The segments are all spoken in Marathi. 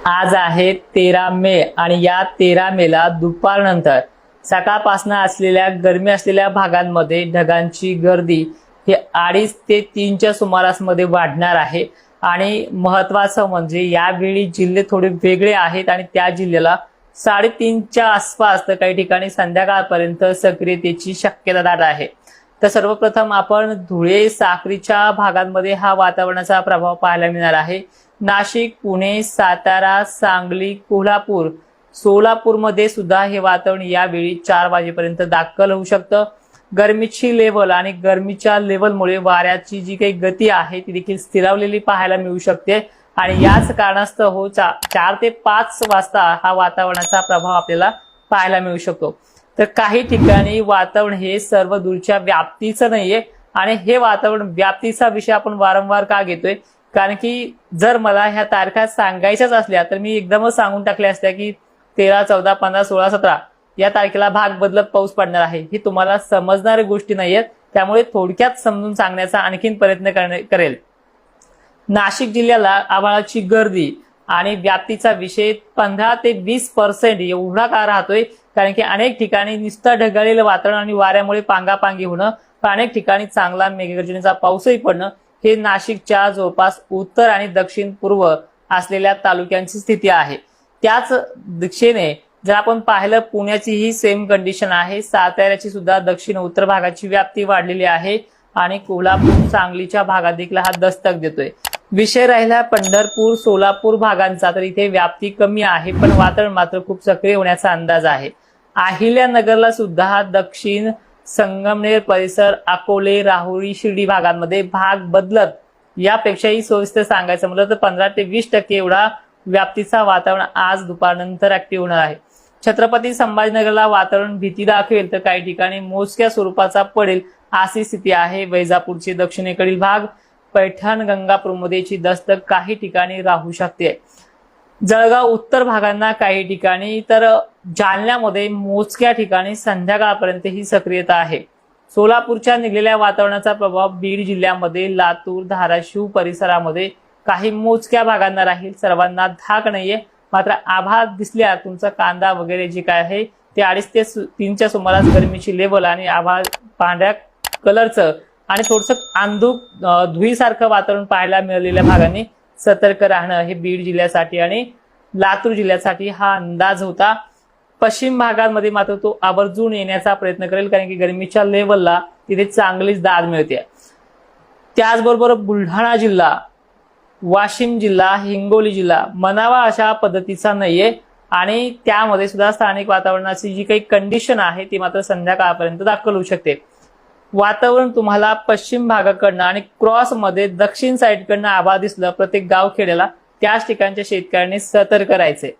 आज आहे 13 मे आणि या 13 मेला दुपारनंतर सकाळपासून असलेल्या गरमी असलेल्या भागांमध्ये ढगांची गर्दी ही 2:30 ते 3च्या सुमारासमध्ये वाढणार आहे। आणि महत्त्वाचं म्हणजे यावेळी जिल्हे थोडे वेगळे आहेत आणि त्या जिल्ह्याला 3:30च्या आसपास तर काही ठिकाणी संध्याकाळपर्यंत सक्रियतेची शक्यता दाट आहे। तर सर्वप्रथम आपण धुळे साक्रीच्या भागांमध्ये हा वातावरणाचा प्रभाव पाहायला मिळणार आहे। नाशिक, पुणे, सातारा, सांगली, कोल्हापूर, सोलापूरमध्ये सुद्धा हे वातावरण यावेळी 4 वाजेपर्यंत दाखल होऊ शकतं। गरमीची लेवल आणि गरमीच्या लेवलमुळे वाऱ्याची जी काही गती आहे ती देखील स्थिरावलेली पाहायला मिळू शकते आणि याच कारणास्तव 4 ते 5 वाजता हा वातावरणाचा प्रभाव आपल्याला पाहायला मिळू शकतो। तर काही ठिकाणी वातावरण हे सर्व दूरच्या व्याप्तीचं नाहीये आणि हे वातावरण व्याप्तीचा विषय आपण वारंवार का घेतोय, कारण की जर मला ह्या तारखा सांगायच्याच असल्या तर मी एकदमच सांगून टाकल्या असत्या की 13, 14, 15, 16, 17 या तारखेला भाग बदलत पाऊस पडणार आहे। ही तुम्हाला समजणाऱ्या गोष्टी नाहीयेत, त्यामुळे थोडक्यात समजून सांगण्याचा आणखीन प्रयत्न करेल। नाशिक जिल्ह्याला आभाळाची गर्दी आणि व्याप्तीचा विषय 15 ते 20% एवढा का राहतोय, कारण की अनेक ठिकाणी नुसतं ढगाळलेलं वातावरण आणि वाऱ्यामुळे पांगापांगी होणं, पण अनेक ठिकाणी चांगला मेघगर्जनेचा पाऊसही पडणं हे नाशिकच्या जवळपास उत्तर आणि दक्षिण पूर्व असलेल्या तालुक्यांची स्थिती आहे। त्याच दिशेने जर आपण पाहिलं पुण्याची ही सेम कंडिशन आहे। साताऱ्याची सुद्धा दक्षिण उत्तर भागाची व्याप्ती वाढलेली आहे आणि कोल्हापूर सांगलीच्या भागात देखील हा दस्तक देतोय। विषय राहिला पंढरपूर सोलापूर भागांचा, तर इथे व्याप्ती कमी आहे पण वातावरण मात्र खूप सक्रिय होण्याचा अंदाज आहे। अहिल्यानगरला सुद्धा दक्षिण संगमनेर परिसर, अकोले, राहुरी, शिर्डी भागांमध्ये भाग बदलत यापेक्षाही सोयीस्कर सांगायचं म्हटलं तर 15 ते 20% एवढा व्याप्तीचा वातावरण आज दुपारनंतर ऍक्टिव्ह होणार आहे। छत्रपती संभाजीनगरला वातावरण भीती दाखवेल तर काही ठिकाणी मोजक्या स्वरूपाचा पडेल अशी स्थिती आहे। वैजापूरचे दक्षिणेकडील भाग, पैठण, गंगापूरमध्येची दस्तक काही ठिकाणी राहू शकते। जळगाव उत्तर भागांना काही ठिकाणी, तर जालन्यामध्ये मोजक्या ठिकाणी संध्याकाळपर्यंत ही सक्रियता आहे। सोलापूरच्या निघलेल्या वातावरणाचा प्रभाव बीड जिल्ह्यामध्ये, लातूर, धाराशिव परिसरामध्ये काही मोजक्या भागांना राहील। सर्वांना धाक नाहीये, मात्र आभाळ दिसल्या तुमचा कांदा वगैरे जे काय आहे ते 2:30 ते 3च्या सुमारास गरमीची लेवल आणि आभाळ पांढऱ्या कलरचं आणि थोडंसं अंधुक धुळीसारखं वातावरण पाहायला मिळालेल्या भागांनी सतर्क राहणं हे बीड जिल्ह्यासाठी आणि लातूर जिल्ह्यासाठी हा अंदाज होता। पश्चिम भागांमध्ये मात्र तो आवर्जून येण्याचा प्रयत्न करेल, कारण की गरमीच्या लेवलला तिथे चांगलीच दाद मिळते। त्याचबरोबर बुलढाणा जिल्हा, वाशिम जिल्हा, हिंगोली जिल्हा म्हणावा अशा पद्धतीचा नाहीये आणि त्यामध्ये सुद्धा स्थानिक वातावरणाची जी काही कंडिशन आहे ती मात्र संध्याकाळपर्यंत दाखल होऊ शकते। वातावरण तुम्हाला पश्चिम भागाकडनं आणि क्रॉस मध्ये दक्षिण साईडकडनं आभाळ दिसलं प्रत्येक गावखेड्याला, त्याच ठिकाणच्या शेतकऱ्यांनी सतर्क राहायचे।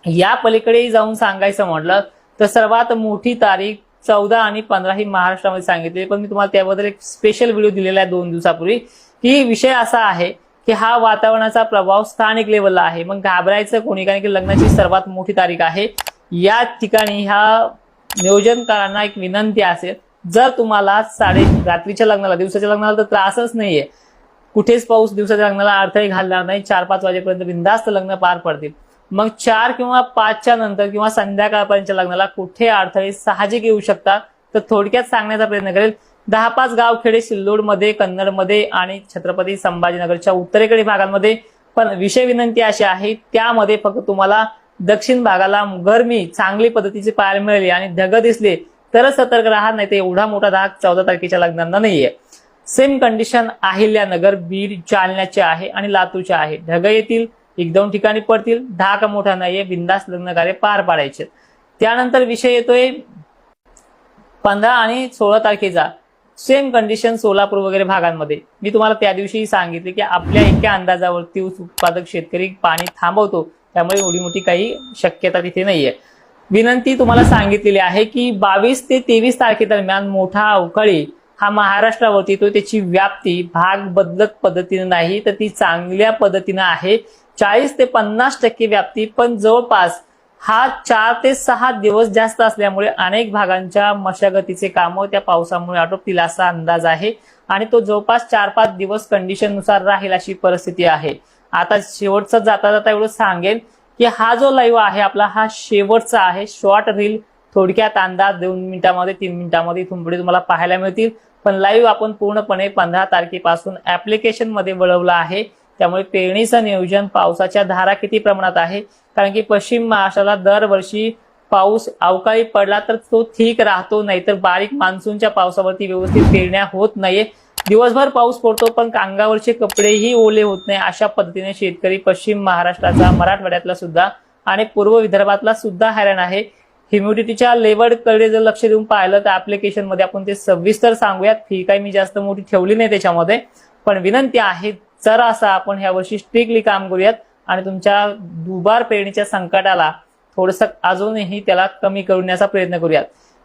या पलीकडेही जाऊन सांगायचं म्हटलं तर सर्वात मोठी तारीख 14 आणि 15 ही महाराष्ट्रामध्ये सांगितली, पण मी तुम्हाला त्याबद्दल एक स्पेशल व्हिडिओ दिलेला आहे 2 दिवसापूर्वी की विषय असा आहे की हा वातावरणाचा प्रभाव स्थानिक लेवलला आहे। मग घाबरायचं कोणी, कारण की लग्नाची सर्वात मोठी तारीख आहे। या ठिकाणी ह्या नियोजनकारांना एक विनंती असेल, जर तुम्हाला रात्रीच्या लग्नाला, दिवसाच्या लग्नाला तर त्रासच नाहीये, कुठेच पाऊस दिवसाच्या लग्नाला अडथळे घालणार नाही, 4-5 वाजेपर्यंत बिनधास्त लग्न पार पडतील। मग 4 किंवा 5च्या नंतर किंवा संध्याकाळपर्यंतच्या लग्नाला कुठे अडथळे साहजिक येऊ शकतात, तर थोडक्यात सांगण्याचा प्रयत्न करेल। 10-5 गावखेडे सिल्लोडमध्ये, कन्नडमध्ये आणि छत्रपती संभाजीनगरच्या उत्तरेकडील भागांमध्ये, पण विषय विनंती अशी आहे त्यामध्ये फक्त तुम्हाला दक्षिण भागाला गरमी चांगली पद्धतीची पाहायला मिळाली आणि ढग दिसले तरच सतर्क राहा, नाही तर एवढा मोठा धाक 14 तारखेच्या लग्नांना नाहीये। सेम कंडिशन अहिल्यानगर, बीड, जालन्याचे आहे आणि लातूरचे आहे। ढग येतील, 1-2 ठिकाणी पडतील, धाक मोठा नाहीये, बिंदास लग्न कार्य पार पाडायचे। त्यानंतर विषय येतोय 15 आणि 16 तारखेचा। सेम कंडिशन सोलापूर वगैरे भागांमध्ये। मी तुम्हाला त्या दिवशी सांगितले की आपल्या एका अंदाजावरती ऊस उत्पादक शेतकरी पाणी थांबवतो, त्यामुळे एवढी मोठी काही शक्यता तिथे नाहीये। विनंती तुम्हाला सांगितलेली आहे की 22 ते 23 तारखेदरम्यान मोठा अवकाळी हा महाराष्ट्रावरती येतो। त्याची व्याप्ती भाग बदलत पद्धतीने नाही तर ती चांगल्या पद्धतीने आहे, 40 ते 50% व्याप्ती, पण जवळपास हा 4 ते 6 दिवस जास्त असल्यामुळे अनेक भागांच्या मशागतीचे कामं त्या पावसामुळे आटोपतील असा अंदाज आहे आणि तो जवळपास 4-5 दिवस कंडिशन नुसार राहील अशी परिस्थिती आहे। आता शेवटचा जाता जाता एवढं सांगेल की हा जो लाईव्ह आहे आपला हा शेवटचा आहे. शॉर्ट रील थोडक्यात अंदाज 2 मिनिटांमध्ये 3 मिनिटांमध्ये इथून पुढे तुम्हाला पाहायला मिळतील. पण लाईव्ह आपण पूर्णपणे 15 तारखेपासून ऍप्लिकेशन मध्ये वळवलं आहे. त्यामुळे पेरणीचं नियोजन, पावसाच्या धारा किती प्रमाणात आहे, कारण की पश्चिम महाराष्ट्राला दरवर्षी पाऊस अवकाळी पडला तर तो ठीक राहतो, नाहीतर बारीक मान्सूनच्या पावसावरती व्यवस्थित पेरण्या होत नाहीये. दिवसभर पाऊस पडतो पण अंगावरचे कपडेही ओले होत नाही. अशा पद्धतीने शेतकरी पश्चिम महाराष्ट्राचा, मराठवाड्यातला सुद्धा आणि पूर्व विदर्भातला सुद्धा हैराण आहे. ह्युमिडिटीच्या लेवलकडे जर लक्ष देऊन पाहिलं तर ऍप्लिकेशन मध्ये आपण ते सविस्तर सांगूयात. फी काही मी जास्त मोठी ठेवली नाही त्याच्यामध्ये, पण विनंती आहे जरासा आपण ह्या वर्षी स्ट्रिक्टली काम करूयात आणि तुमच्या दुबार पेरणीच्या संकटाला थोडंसं अजूनही त्याला कमी करण्याचा प्रयत्न करूयात.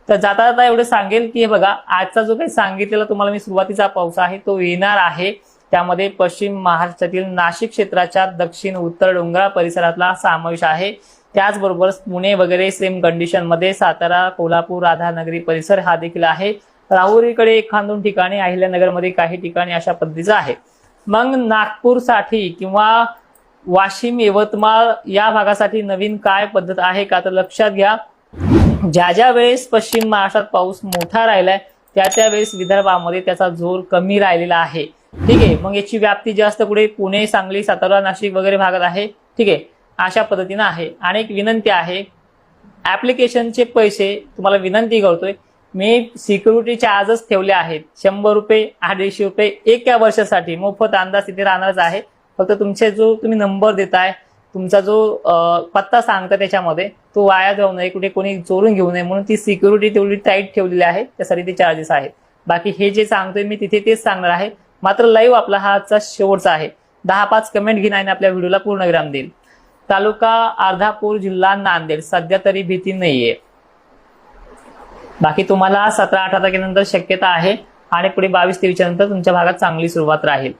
तर जाता जाता एवढं सांगेल की हे बघा, आजचा जो काही सांगितलेला तुम्हाला मी सुरुवातीचा पाऊस आहे तो येणार आहे. त्यामध्ये पश्चिम महाराष्ट्रातील नाशिक क्षेत्राच्या दक्षिण उत्तर डोंगराळ परिसरातला समावेश आहे. त्याचबरोबर पुणे वगैरे सेम कंडिशन मध्ये सातारा, कोल्हापूर, राधानगरी परिसर हा देखील आहे. राहुरीकडे 1-2 ठिकाणी, अहिल्यानगरमध्ये काही ठिकाणी अशा पद्धतीचं आहे. मग नागपूरसाठी किंवा वाशिम, यवतमाळ या भागासाठी नवीन काय पद्धत आहे का, तर लक्षात घ्या. ज्या वेळेस पश्चिम महाराष्ट्रात पाऊस मोठा राहिलाय त्या वेळेस विदर्भामध्ये त्याचा जोर कमी राहिलेला आहे. ठीक आहे. मग याची व्याप्ती जास्त कुठे पुणे, सांगली, सातारा, नाशिक वगैरे भागात आहे. ठीक आहे. अशा पद्धतीनं आहे. आणि एक विनंती आहे, ऍप्लिकेशनचे पैसे तुम्हाला विनंती करतोय, मी सिक्युरिटी चार्जेस ठेवले आहेत. 100 रुपये, 150 रुपये एका वर्षासाठी मोफत अंदाज तिथे राहणारच आहे. फक्त तुमचे जो तुम्ही नंबर देताय, तुमचा जो पत्ता सांगता त्याच्यामध्ये तो वाया जाऊ नये, कुठे कोणी चोरून घेऊ नये म्हणून ती सिक्युरिटी तेवढी टाईट ठेवलेली आहे. त्यासाठी ते चार्जेस आहेत. बाकी हे जे सांगतोय मी तिथे तेच सांगणार आहे. मात्र लाईव्ह आपला हा आजचा शेवटचा आहे. 10-5 कमेंट घेईन आणि आपल्या व्हिडिओला पूर्ण विराम देईल. तालुका अर्धापूर, जिल्हा नांदेड. सध्या तरी भीती नाहीये. बाकी तुम्हाला 17-18 तारखेनंतर शक्यता आहे आणि पुढे 22-23 नंतर तुमच्या भागात चांगली सुरुवात राहील.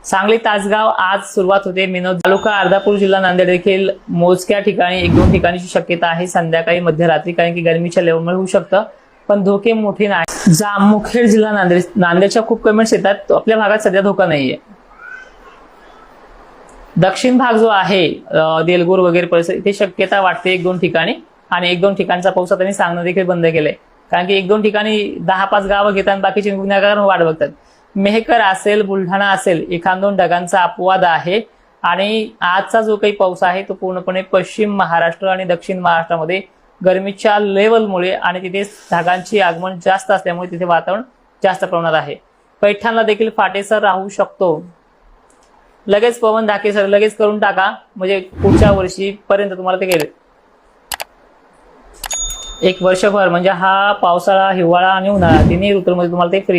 सांगली, तासगाव आज सुरुवात होते. मिनोद, तालुका अर्धापूर, जिल्हा नांदेड देखील मोजक्या ठिकाणी 1-2 ठिकाणची शक्यता आहे संध्याकाळी, मध्यरात्री, कारण की गरमीच्या लेवलमुळे होऊ शकतं, पण धोके मोठे नाही. जामखेड, जिल्हा नांदेड. नांदेडच्या खूप कमेंट्स येतात. आपल्या भागात सध्या धोका नाहीये. दक्षिण भाग जो आहे देलगूर वगैरे परिसर, इथे शक्यता वाटते 1-2 ठिकाणी, आणि 1-2 ठिकाणचा पाऊस त्यांनी सांगणं देखील बंद केलंय, कारण की 1-2 ठिकाणी 10-5 गावं घेतात, बाकीचे गुन्हेगार वाट बघतात. मेहकर असेल, बुलढाणा असेल, 1-2 ढगांचा अपवाद आहे. आणि आजचा जो काही पाऊस आहे तो पूर्णपणे पश्चिम महाराष्ट्र आणि दक्षिण महाराष्ट्रामध्ये गरमीच्या लेवलमुळे आणि तिथे ढगांची आगमन जास्त असल्यामुळे तिथे वातावरण जास्त प्रमाणात आहे. पैठणला देखील फाटेसर राहू शकतो. लगेच पवन धाके सर लगेच करून टाका, म्हणजे पुढच्या वर्षी पर्यंत तुम्हाला ते गेले 1 वर्षभर, म्हणजे हा पावसाळा, हिवाळा आणि उन्हाळा तिन्ही ऋतूमध्ये तुम्हाला ते फ्री